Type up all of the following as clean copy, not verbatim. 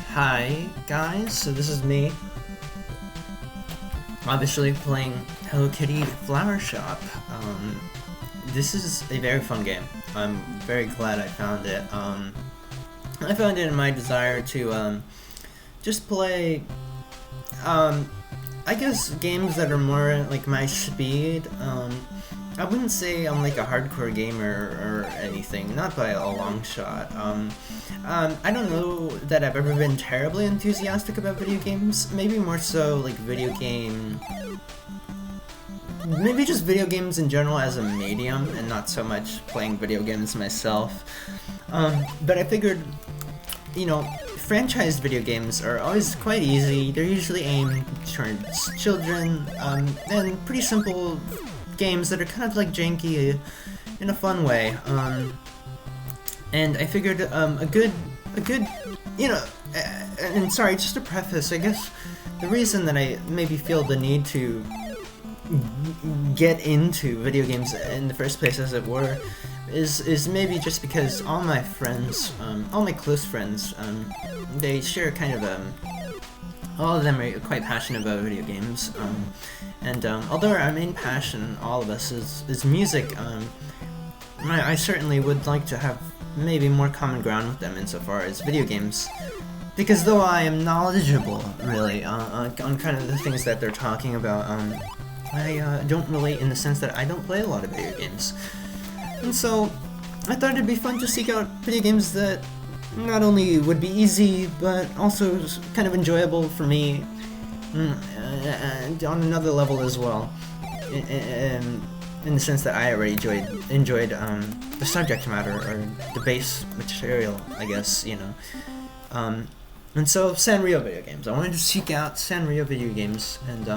Hi guys, so this is me, obviously playing Hello Kitty Flower Shop. This is a very fun game. I'm very glad I found it. I found it in my desire to just play, I guess, games that are more like my speed. I wouldn't say I'm like a hardcore gamer or anything, not by a long shot. I don't know that I've ever been terribly enthusiastic about video games. Maybe more so like maybe just video games in general as a medium, and not so much playing video games myself. But I figured, you know, franchised video games are always quite easy. They're usually aimed towards children, and pretty simple games that are kind of like janky in a fun way. And I figured a good, you know, and sorry, just to preface, I guess the reason that I maybe feel the need to get into video games in the first place, as it were, is maybe just because all my friends, all my close friends, they share kind of all of them are quite passionate about video games, and although our main passion, all of us, is music, I certainly would like to have maybe more common ground with them insofar as video games, because though I am knowledgeable, really, on kind of the things that they're talking about, I don't relate in the sense that I don't play a lot of video games. And so I thought it'd be fun to seek out video games that not only would be easy, but also kind of enjoyable for me, and on another level as well, in the sense that I already enjoyed the subject matter, or the base material, I guess, you know. And so Sanrio video games. I wanted to seek out Sanrio video games, and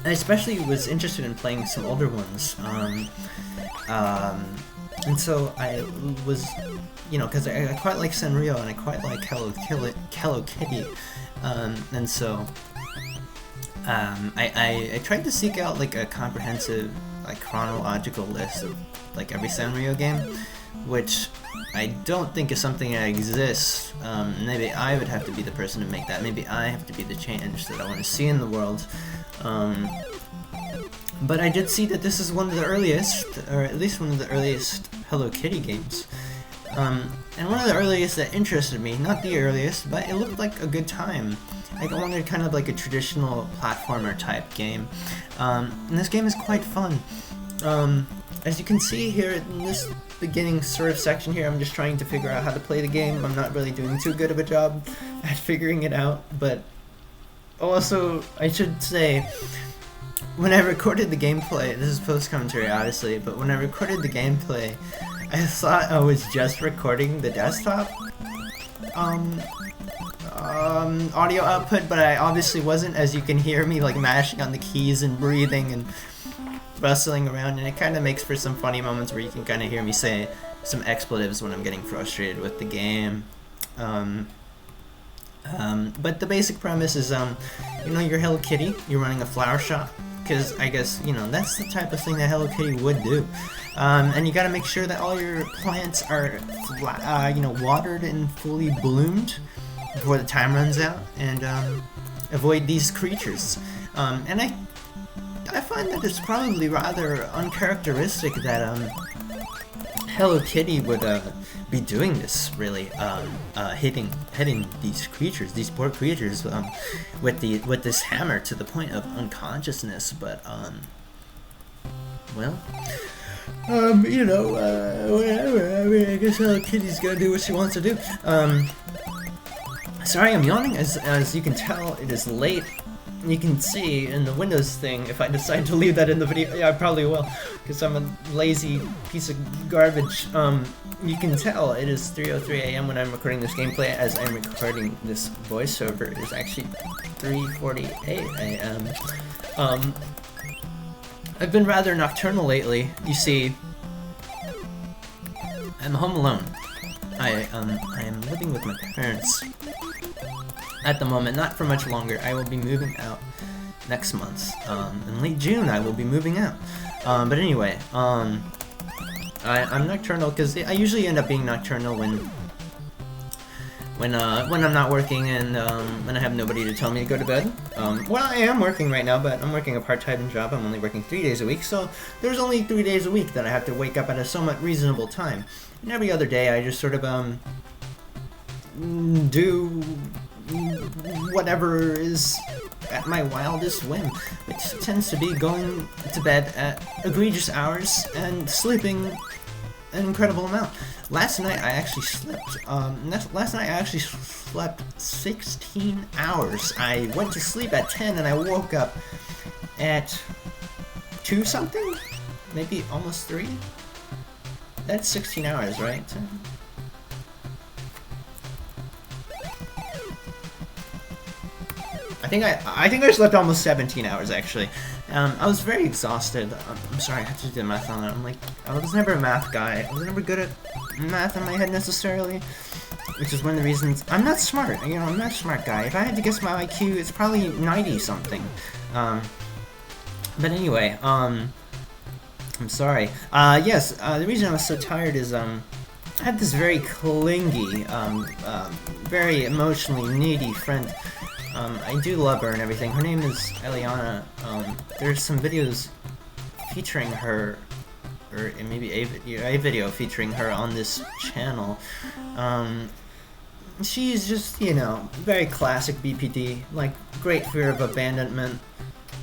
I especially was interested in playing some older ones. And so I was, you know, because I quite like Sanrio and I quite like Hello Kitty, and so I tried to seek out like a comprehensive, like chronological list of like every Sanrio game, which I don't think is something that exists. Maybe I would have to be the person to make that. Maybe I have to be the change that I want to see in the world. But I did see that this is one of the earliest, or at least one of the earliest Hello Kitty games. And one of the earliest that interested me, not the earliest, but it looked like a good time. I wanted kind of like a traditional platformer type game. And this game is quite fun. As you can see here in this beginning sort of section here, I'm just trying to figure out how to play the game. I'm not really doing too good of a job at figuring it out, but also I should say, when I recorded the gameplay, this is post-commentary obviously, but when I recorded the gameplay, I thought I was just recording the desktop audio output, but I obviously wasn't, as you can hear me like mashing on the keys and breathing and rustling around, and it kind of makes for some funny moments where you can kind of hear me say some expletives when I'm getting frustrated with the game. But the basic premise is, you know, you're Hello Kitty, you're running a flower shop, because I guess, you know, that's the type of thing that Hello Kitty would do. And you gotta make sure that all your plants are, you know, watered and fully bloomed before the time runs out, and avoid these creatures. And I find that it's probably rather uncharacteristic that Hello Kitty would be doing this, really, hitting these creatures, these poor creatures, with this hammer to the point of unconsciousness. But well, you know, whatever. I mean, I guess Hello Kitty's gonna do what she wants to do. Sorry, I'm yawning. As you can tell, it is late. You can see in the Windows thing, if I decide to leave that in the video, yeah, I probably will, because I'm a lazy piece of garbage. You can tell it is 3:03 a.m. when I'm recording this gameplay. As I'm recording this voiceover, it is actually 3:48 a.m. I've been rather nocturnal lately. You see, I'm home alone. I am living with my parents at the moment, not for much longer. I will be moving out next month. In late June, I will be moving out. But anyway, I'm nocturnal because I usually end up being nocturnal when I'm not working and when I have nobody to tell me to go to bed. Well, I am working right now, but I'm working a part-time job. I'm only working 3 days a week, so there's only 3 days a week that I have to wake up at a somewhat reasonable time. And every other day, I just sort of do whatever is at my wildest whim, which tends to be going to bed at egregious hours and sleeping an incredible amount. Last night I actually slept 16 hours. I went to sleep at 10 and I woke up at 2 something? Maybe almost 3? That's 16 hours, right? I think I slept almost 17 hours actually. I was very exhausted. I'm sorry, I had to do the math on it. I was never a math guy. I was never good at math in my head necessarily, which is one of the reasons I'm not smart. You know, I'm not a smart guy. If I had to guess my IQ, it's probably 90 something. But anyway, I'm sorry. Yes, the reason I was so tired is I had this very clingy, very emotionally needy friend. I do love her and everything. Her name is Eliana. There's some videos featuring her, or maybe a video featuring her on this channel. She's just, you know, very classic BPD, like great fear of abandonment,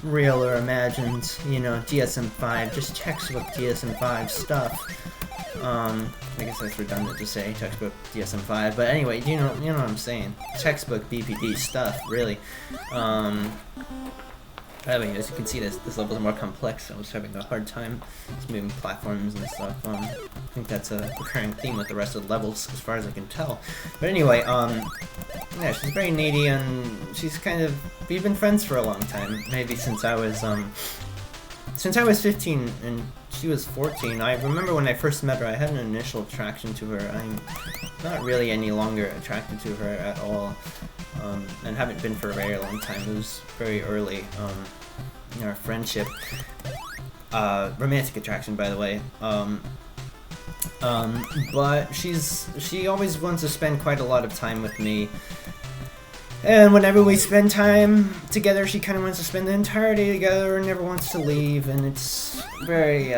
real or imagined, you know, DSM-5, just textbook DSM-5 stuff. I guess that's redundant to say textbook DSM-5, but anyway, you know what I'm saying. Textbook BPD stuff, really. By the way, as you can see, this level is more complex. I was having a hard time moving platforms and stuff. I think that's a recurring theme with the rest of the levels, as far as I can tell. But anyway, yeah, she's very needy, and she's we've been friends for a long time. Maybe since I was 15 and she was 14. I remember when I first met her, I had an initial attraction to her. I'm not really any longer attracted to her at all, and haven't been for a very long time. It was very early in our friendship. Romantic attraction, by the way. But she always wants to spend quite a lot of time with me. And whenever we spend time together, she kind of wants to spend the entire day together and never wants to leave, and it's very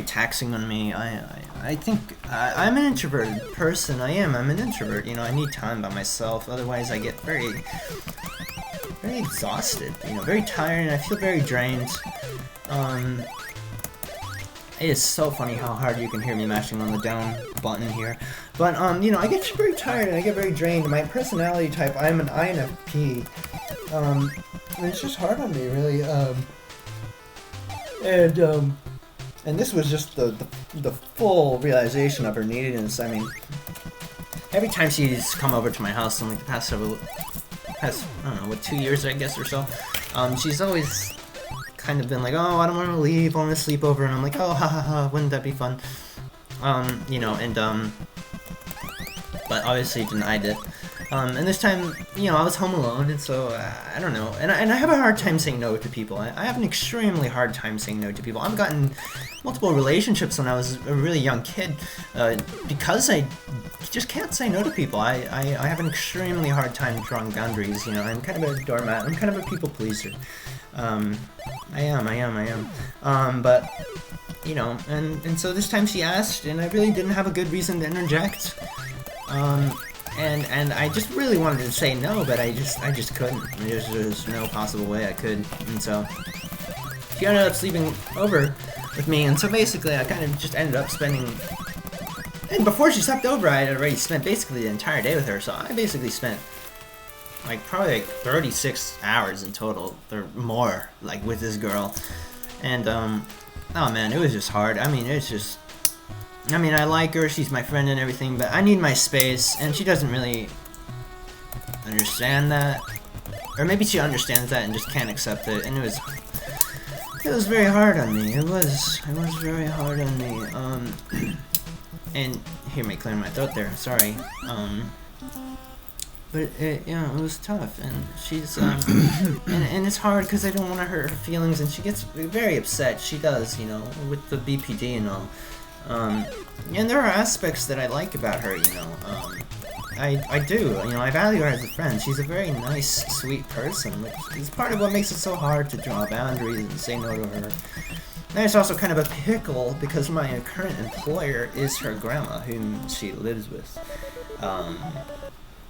taxing on me. I think I'm an introverted person. I'm an introvert. You know, I need time by myself. Otherwise, I get very exhausted. You know, very tired, and I feel very drained. It is so funny how hard you can hear me mashing on the down button here. But, you know, I get very tired and I get very drained. My personality type, I'm an INFP. And it's just hard on me, really. And this was just the full realization of her neediness. I mean, every time she's come over to my house in like the past, I don't know, what, 2 years, I guess, or so, she's always kind of been like, oh, I don't want to leave, I want to sleep over, and I'm like, oh, ha ha ha, wouldn't that be fun? You know, and, but obviously denied it. And this time, you know, I was home alone, and so, I don't know, and I have a hard time saying no to people. I have an extremely hard time saying no to people. I've gotten multiple relationships when I was a really young kid, because I just can't say no to people. I have an extremely hard time drawing boundaries, you know. I'm kind of a doormat, I'm kind of a people pleaser. I am. But, you know, and so this time she asked, and I really didn't have a good reason to interject. And I just really wanted to say no, but I just couldn't. There's just no possible way I could. And so she ended up sleeping over with me, and so basically I kind of just ended up spending, and before she slept over, I had already spent basically the entire day with her, so I basically spent like probably like 36 hours in total, or more, like with this girl. And oh man, it was just hard. I mean, I like her, she's my friend and everything, but I need my space, and she doesn't really understand that. Or maybe she understands that and just can't accept it, and it was very hard on me. It was very hard on me. And hear me clear my throat there, sorry. but it was tough, and she's and it's hard because I don't want to hurt her feelings, and she gets very upset. She does, with the BPD and all. And there are aspects that I like about her, I do, I value her as a friend. She's a very nice, sweet person, which is part of what makes it so hard to draw boundaries and say no to her. There's also kind of a pickle because my current employer is her grandma, whom she lives with.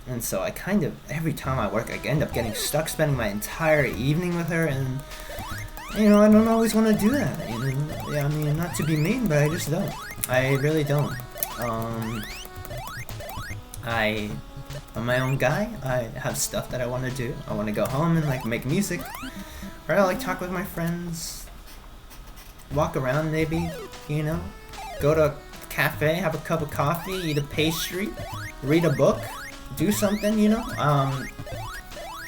And so I kind of, every time I work, I end up getting stuck spending my entire evening with her, and, I don't always want to do that. Yeah, I mean, not to be mean, but I just don't. I really don't. I'm my own guy. I have stuff that I want to do. I want to go home and, make music. Or I talk with my friends. Walk around, maybe, Go to a cafe, have a cup of coffee, eat a pastry, read a book, do something,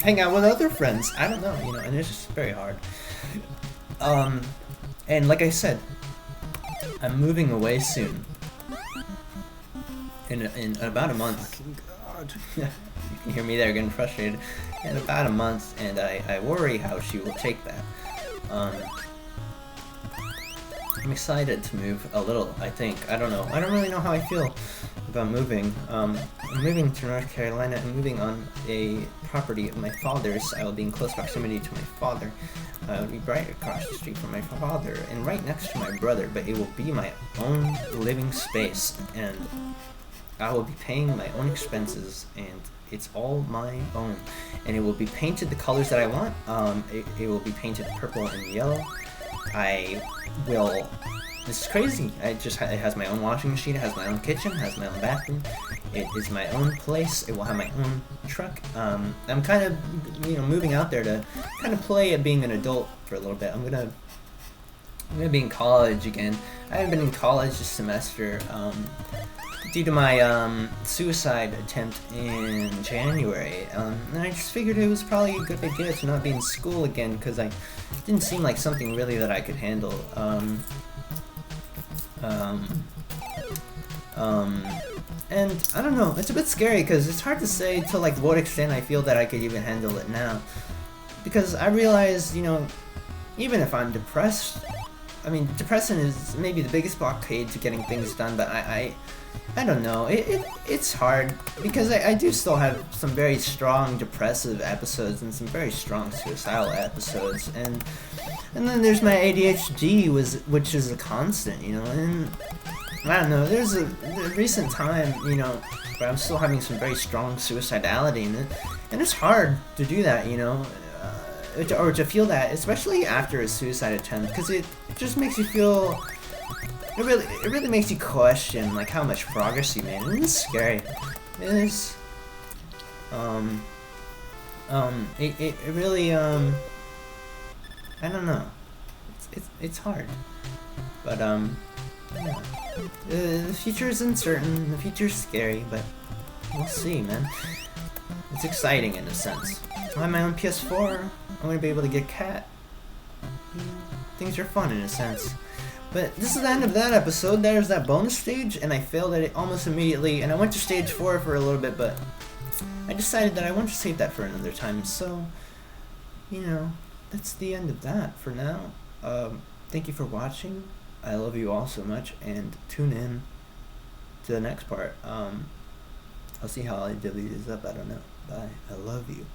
hang out with other friends. I don't know, and it's just very hard. And like I said, I'm moving away soon. In about a month. Fucking God. You can hear me there getting frustrated. In about a month, and I worry how she will take that. I'm excited to move a little, I think. I don't know. I don't really know how I feel about moving. I'm moving to North Carolina and moving on a property of my father's. I will be in close proximity to my father. I will be right across the street from my father and right next to my brother, but it will be my own living space, and I will be paying my own expenses, and it's all my own. And it will be painted the colors that I want. It will be painted purple and yellow. This is crazy. It has my own washing machine, it has my own kitchen, it has my own bathroom. It is my own place. It will have my own truck. I'm kind of, moving out there to kind of play at being an adult for a little bit. I'm gonna be in college again. I haven't been in college this semester, due to my suicide attempt in January, and I just figured it was probably a good idea to not be in school again, because it didn't seem like something really that I could handle. And I don't know, it's a bit scary because it's hard to say to what extent I feel that I could even handle it now, because I realize, even if I'm depressed, I mean, depression is maybe the biggest blockade to getting things done, but I don't know, it's hard, because I do still have some very strong depressive episodes and some very strong suicidal episodes, and then there's my ADHD, which is a constant, and I don't know, there's a recent time, where I'm still having some very strong suicidality, and it's hard to do that, or to feel that, especially after a suicide attempt, because it just makes you feel, it really makes you question, how much progress you made, and it's scary. It is, it really, I don't know, it's hard, but, yeah. The future is uncertain, the future's scary, but we'll see, man. It's exciting in a sense. I have my own PS4, I'm gonna be able to get a cat. Things are fun in a sense. But this is the end of that episode. There's that bonus stage, and I failed at it almost immediately, and I went to stage 4 for a little bit, but I decided that I want to save that for another time, so, that's the end of that for now. Thank you for watching. I love you all so much, and tune in to the next part. I'll see how I divvy this up, I don't know. Bye. I love you.